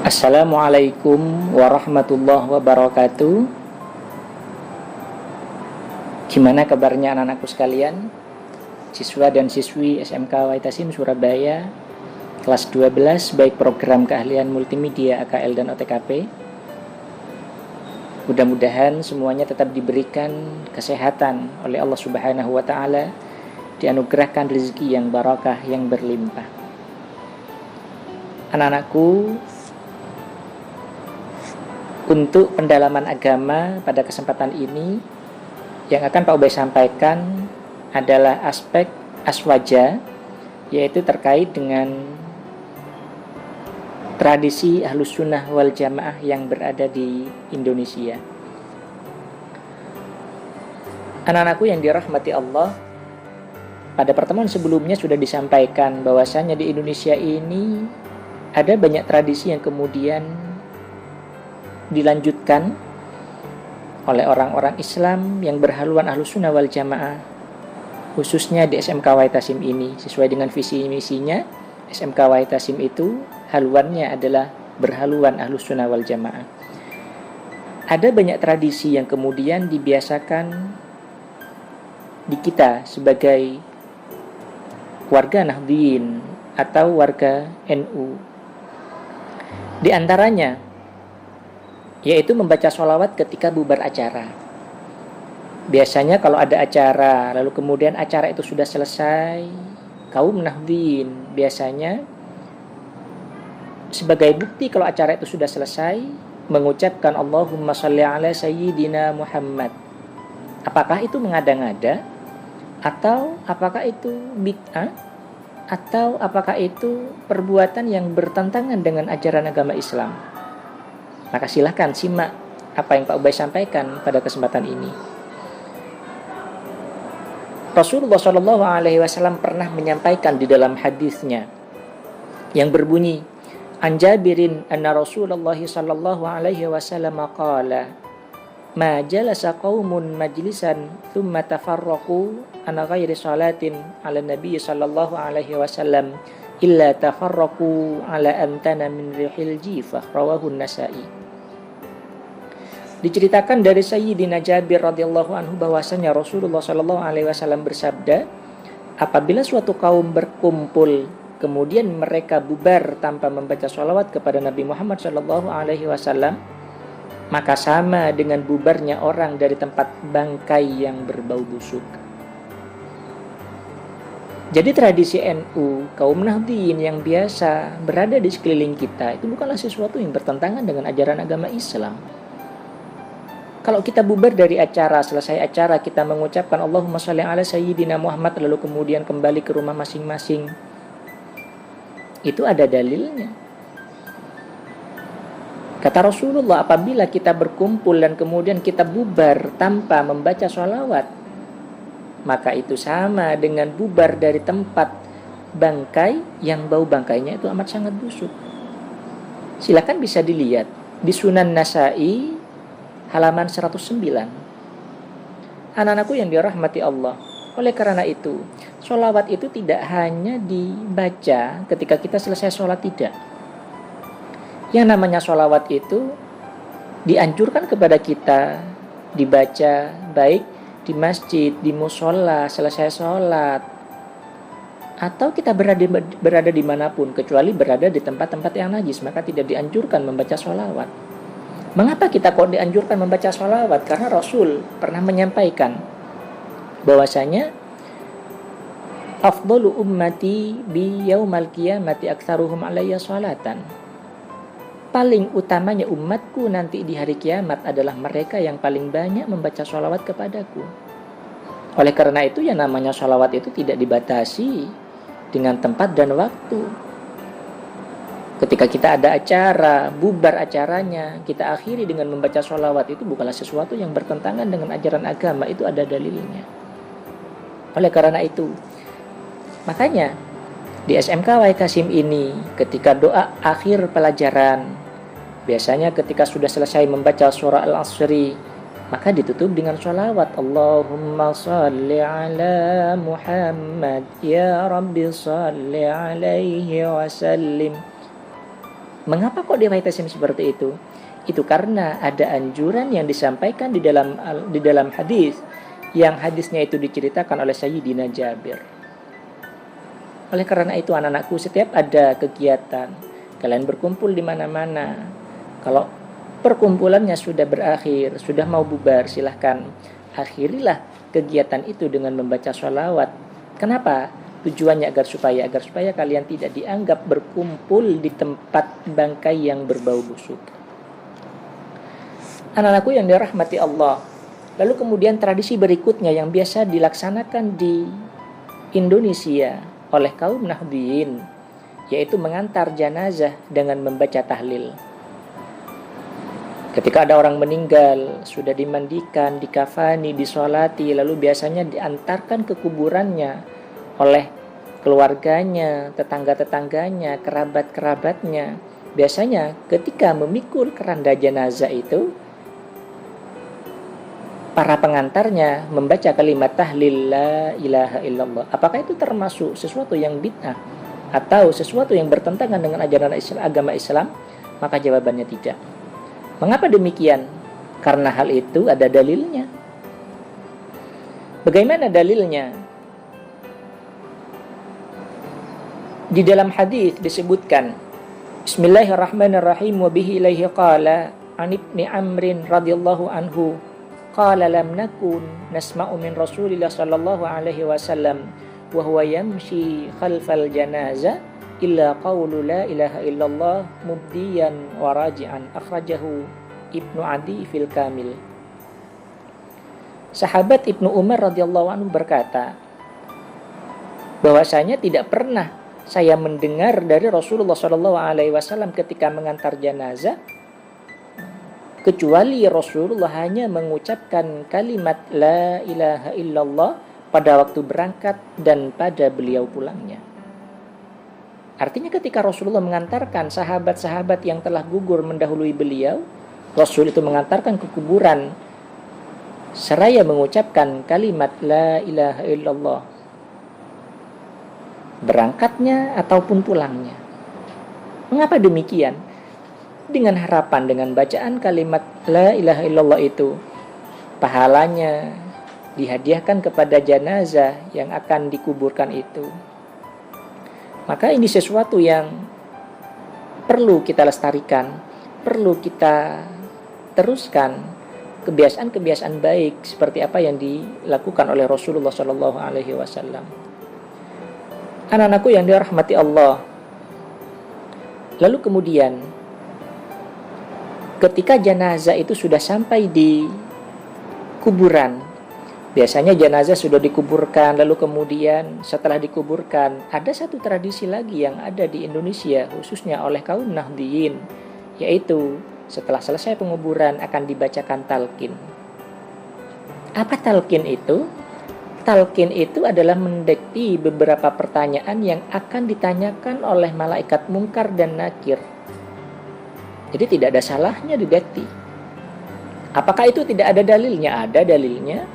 Assalamualaikum warahmatullahi wabarakatuh. Gimana kabarnya anak-anakku sekalian? Siswa dan siswi SMK Waitasim Surabaya kelas 12 baik program keahlian multimedia AKL dan OTKP. Mudah-mudahan semuanya tetap diberikan kesehatan oleh Allah Subhanahu wa taala, dianugerahkan rezeki yang barakah yang berlimpah. Anak-anakku, untuk pendalaman agama pada kesempatan ini yang akan Pak Ubay sampaikan adalah aspek aswaja, yaitu terkait dengan tradisi Ahlus Sunnah wal Jamaah yang berada di Indonesia. Anak-anakku yang dirahmati Allah, pada pertemuan sebelumnya sudah disampaikan bahwasanya di Indonesia ini ada banyak tradisi yang kemudian dilanjutkan oleh orang-orang Islam yang berhaluan Ahlus Sunnah wal Jamaah, khususnya di SMK Waitasim ini. Sesuai dengan visi misinya, SMK Waitasim itu haluannya adalah berhaluan Ahlus Sunnah wal Jamaah. Ada banyak tradisi yang kemudian dibiasakan di kita sebagai warga Nahdliyin atau warga NU. Di antaranya yaitu membaca sholawat ketika bubar acara. Biasanya kalau ada acara, lalu kemudian acara itu sudah selesai, kaum Nahdliyin biasanya sebagai bukti kalau acara itu sudah selesai, mengucapkan Allahumma sholli ala sayyidina Muhammad. Apakah itu mengada-ngada? Atau apakah itu bid'ah? Atau apakah itu perbuatan yang bertentangan dengan ajaran agama Islam? Maka silahkan simak apa yang Pak Ubay sampaikan pada kesempatan ini. Rasulullah SAW pernah menyampaikan di dalam hadisnya yang berbunyi, An Jabirin anna Rasulullah SAW qala, ma jalasa qaumun majlisan thumma tafarraqu an ghairi salatin ala Nabi SAW illa tafarraqu ala antana min rihil jifah, rawahu Nasa'i. Diceritakan dari Sayyidina Jabir radhiyallahu anhu bahwasanya Rasulullah sallallahu alaihi wasallam bersabda, apabila suatu kaum berkumpul kemudian mereka bubar tanpa membaca sholawat kepada Nabi Muhammad sallallahu alaihi wasallam, maka sama dengan bubarnya orang dari tempat bangkai yang berbau busuk. Jadi tradisi NU, kaum Nahdliyin yang biasa berada di sekeliling kita itu bukanlah sesuatu yang bertentangan dengan ajaran agama Islam. Kalau kita bubar dari acara, selesai acara kita mengucapkan Allahumma sholli ala sayyidina Muhammad lalu kemudian kembali ke rumah masing-masing, itu ada dalilnya. Kata Rasulullah, apabila kita berkumpul dan kemudian kita bubar tanpa membaca sholawat, maka itu sama dengan bubar dari tempat bangkai yang bau bangkainya itu amat sangat busuk. Silakan bisa dilihat di Sunan Nasa'i halaman 109. Anak-anakku yang dirahmati Allah, oleh karena itu sholawat itu tidak hanya dibaca ketika kita selesai sholat, tidak. Yang namanya sholawat itu dianjurkan kepada kita dibaca baik di masjid, di musola, selesai sholat, atau kita berada dimanapun, kecuali berada di tempat-tempat yang najis, maka tidak dianjurkan membaca sholawat. Mengapa kita kok dianjurkan membaca sholawat? Karena Rasul pernah menyampaikan bahwasanya afdalu ummati bi yaumal qiyamati aktsaruhum alayya sholatan. Paling utamanya umatku nanti di hari kiamat adalah mereka yang paling banyak membaca sholawat kepadaku. Oleh karena itu yang namanya sholawat itu tidak dibatasi dengan tempat dan waktu. Ketika kita ada acara, bubar acaranya, kita akhiri dengan membaca sholawat, itu bukanlah sesuatu yang bertentangan dengan ajaran agama, itu ada dalilnya. Oleh karena itu, makanya di SMK Waitasim ini ketika doa akhir pelajaran, biasanya ketika sudah selesai membaca surah Al-Asri, maka ditutup dengan sholawat, Allahumma salli ala Muhammad, ya Rabbi salli alaihi wa sallim. Mengapa kok dibatasi seperti itu? Itu karena ada anjuran yang disampaikan di dalam hadis, yang hadisnya itu diceritakan oleh Sayyidina Jabir. Oleh karena itu anak-anakku, setiap ada kegiatan, kalian berkumpul di mana-mana. Kalau perkumpulannya sudah berakhir, sudah mau bubar, silahkan akhirilah kegiatan itu dengan membaca sholawat. Kenapa? Tujuannya agar supaya kalian tidak dianggap berkumpul di tempat bangkai yang berbau busuk. Anak-anakku yang dirahmati Allah. Lalu kemudian tradisi berikutnya yang biasa dilaksanakan di Indonesia oleh kaum Nahdliyin, yaitu mengantar jenazah dengan membaca tahlil. Ketika ada orang meninggal, sudah dimandikan, dikafani, disolati, lalu biasanya diantarkan ke kuburannya oleh keluarganya, tetangga-tetangganya, kerabat-kerabatnya. Biasanya ketika memikul keranda jenazah itu, para pengantarnya membaca kalimat tahlil la ilaha illallah. Apakah itu termasuk sesuatu yang bid'ah atau sesuatu yang bertentangan dengan ajaran agama Islam? Maka jawabannya tidak. Mengapa demikian? Karena hal itu ada dalilnya. Bagaimana dalilnya? Di dalam hadis disebutkan, Bismillahirrahmanirrahim, wa bihi ilaihi qala an ibni Amrin radhiyallahu anhu qala lam nakun nasma'u min Rasulillah sallallahu alaihi wasallam wa huwa yamshi khalfal janazah illa qawlu la ilaha illallah mubdiyan wa raji'an, akhrajahu Ibnu Adi fil Kamil. Sahabat Ibnu Umar radhiyallahu anhu berkata, bahwasanya tidak pernah saya mendengar dari Rasulullah sallallahu alaihi wasallam ketika mengantar jenazah kecuali Rasulullah hanya mengucapkan kalimat la ilaha illallah pada waktu berangkat dan pada beliau pulangnya. Artinya ketika Rasulullah mengantarkan sahabat-sahabat yang telah gugur mendahului beliau, Rasul itu mengantarkan ke kuburan seraya mengucapkan kalimat la ilaha illallah, berangkatnya ataupun pulangnya. Mengapa demikian? Dengan harapan dengan bacaan kalimat la ilaha illallah itu, pahalanya dihadiahkan kepada jenazah yang akan dikuburkan itu. Maka ini sesuatu yang perlu kita lestarikan, perlu kita teruskan, kebiasaan-kebiasaan baik seperti apa yang dilakukan oleh Rasulullah Shallallahu Alaihi Wasallam. Anak-anakku yang dirahmati Allah. Lalu kemudian ketika jenazah itu sudah sampai di kuburan, biasanya jenazah sudah dikuburkan, lalu kemudian setelah dikuburkan ada satu tradisi lagi yang ada di Indonesia khususnya oleh kaum Nahdliyin, yaitu setelah selesai penguburan akan dibacakan talqin. Apa talqin itu? Talqin itu adalah mendekti beberapa pertanyaan yang akan ditanyakan oleh malaikat mungkar dan nakir. Jadi tidak ada salahnya didekti. Apakah itu tidak ada dalilnya? Ada dalilnya.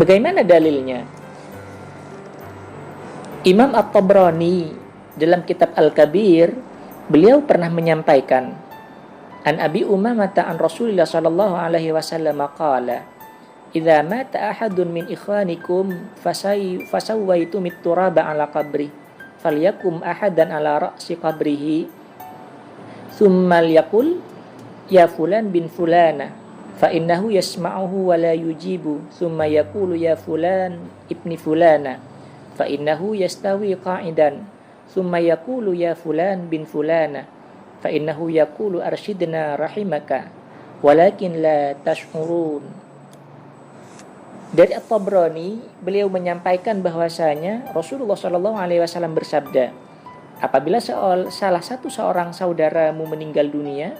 Bagaimana dalilnya? Imam At-Tabrani dalam kitab Al-Kabir, beliau pernah menyampaikan, An Abi Umamah an Rasulillah sallallahu alaihi wasallam qala, "Idza mata ahadun min ikhwanikum fasawwaitum at-turaba ala qabri, falyakum ahadan ala ra'si qabrihi, thumma liyaqul ya fulan bin fulana, fa innahu yasma'uhu wa la yujibu, thumma yaqulu ya fulan ibni fulana, fa innahu yastawi qa'idan, thumma yaqulu ya fulan bin fulana, fa innahu yaqulu arshidna rahimaka, walakin la tash'urun." Dari At-Tabrani, beliau menyampaikan bahwasanya Rasulullah Shallallahu Alaihi Wasallam bersabda, apabila salah satu seorang saudaramu meninggal dunia,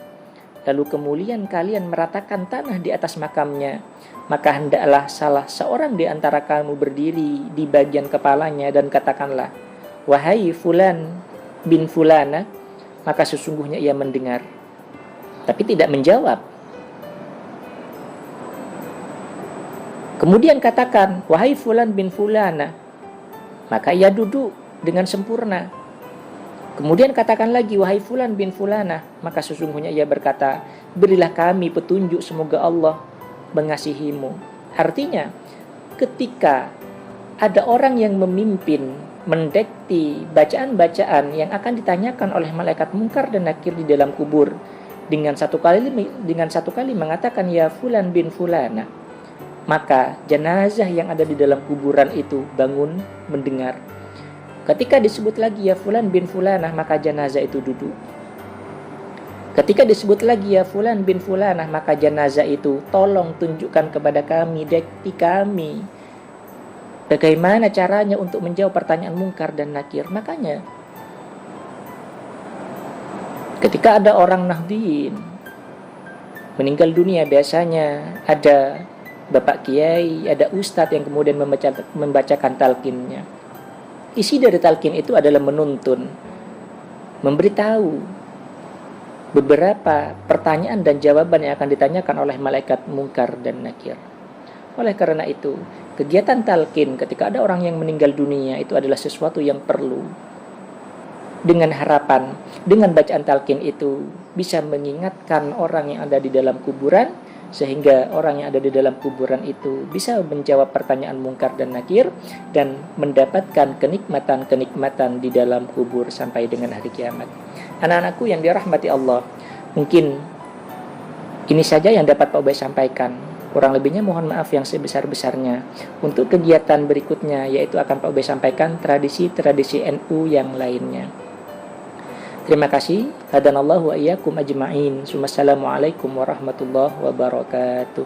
lalu kemudian kalian meratakan tanah di atas makamnya, maka hendaklah salah seorang di antara kamu berdiri di bagian kepalanya dan katakanlah, wahai fulan bin fulana, maka sesungguhnya ia mendengar, tapi tidak menjawab. Kemudian katakan, wahai fulan bin fulana, maka ia duduk dengan sempurna. Kemudian katakan lagi, wahai fulan bin fulanah, maka sesungguhnya ia berkata, berilah kami petunjuk, semoga Allah mengasihimu. Artinya, ketika ada orang yang memimpin, mendekti bacaan-bacaan yang akan ditanyakan oleh malaikat mungkar dan nakir di dalam kubur, dengan satu kali mengatakan ya fulan bin fulana, maka jenazah yang ada di dalam kuburan itu bangun mendengar. Ketika disebut lagi ya fulan bin fulanah, maka jenazah itu duduk. Ketika disebut lagi ya fulan bin fulanah, maka jenazah itu, tolong tunjukkan kepada kami, dekti kami, bagaimana caranya untuk menjawab pertanyaan mungkar dan nakir. Makanya ketika ada orang Nahdien meninggal dunia, biasanya ada bapak kiai, ada ustadz yang kemudian membacakan talqinnya. Isi dari talqin itu adalah menuntun, memberitahu beberapa pertanyaan dan jawaban yang akan ditanyakan oleh malaikat mungkar dan nakir. Oleh karena itu, kegiatan talqin ketika ada orang yang meninggal dunia itu adalah sesuatu yang perlu. Dengan harapan, dengan bacaan talqin itu bisa mengingatkan orang yang ada di dalam kuburan, sehingga orang yang ada di dalam kuburan itu bisa menjawab pertanyaan mungkar dan nakir dan mendapatkan kenikmatan-kenikmatan di dalam kubur sampai dengan hari kiamat. Anak-anakku yang dirahmati Allah, mungkin ini saja yang dapat Pak Ubay sampaikan. Kurang lebihnya mohon maaf yang sebesar-besarnya. Untuk kegiatan berikutnya, yaitu akan Pak Ubay sampaikan tradisi-tradisi NU yang lainnya. Terima kasih. Hadanallahu wa iyyakum ajma'in. Assalamualaikum warahmatullahi wabarakatuh.